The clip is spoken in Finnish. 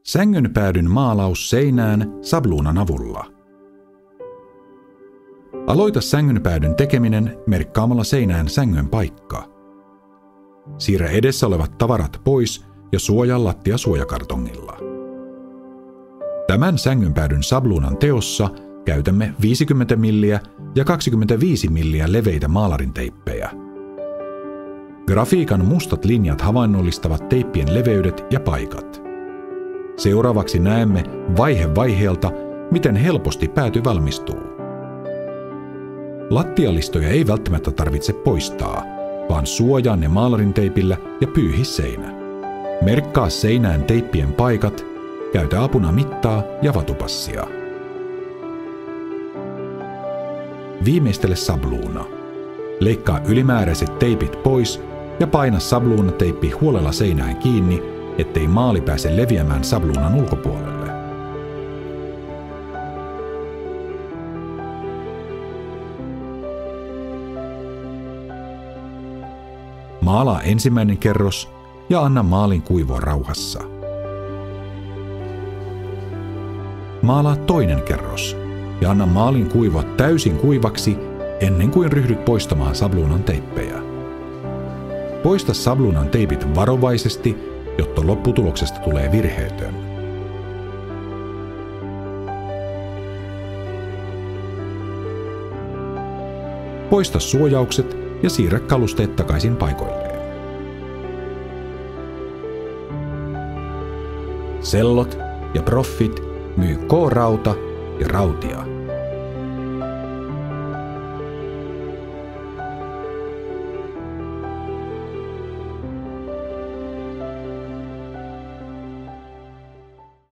Sängynpäädyn maalaus seinään sabluunan avulla. Aloita sängynpäädyn tekeminen merkkaamalla seinään sängyn paikka. Siirrä edessä olevat tavarat pois ja suojaa lattia suojakartongilla. Tämän sängynpäädyn sabluunan teossa käytämme 50 milliä ja 25 milliä leveitä maalarinteippejä. Grafiikan mustat linjat havainnollistavat teippien leveydet ja paikat. Seuraavaksi näemme vaihe vaiheelta, miten helposti pääty valmistuu. Lattialistoja ei välttämättä tarvitse poistaa, vaan suojaa ne maalarinteipillä ja pyyhi seinä. Merkkaa seinään teippien paikat, käytä apuna mittaa ja vatupassia. Viimeistele sabluuna. Leikkaa ylimääräiset teipit pois ja paina sabluunateippi huolella seinään kiinni, ettei maali pääse leviämään sabluunan ulkopuolelle. Maalaa ensimmäinen kerros ja anna maalin kuivua rauhassa. Maalaa toinen kerros ja anna maalin kuivua täysin kuivaksi ennen kuin ryhdyt poistamaan sabluunan teippejä. Poista sabluunan teipit varovaisesti, jotta lopputuloksesta tulee virheetön. Poista suojaukset ja siirrä kalusteet takaisin paikoilleen. Sellot ja Proffit myy K-rauta ja rautia.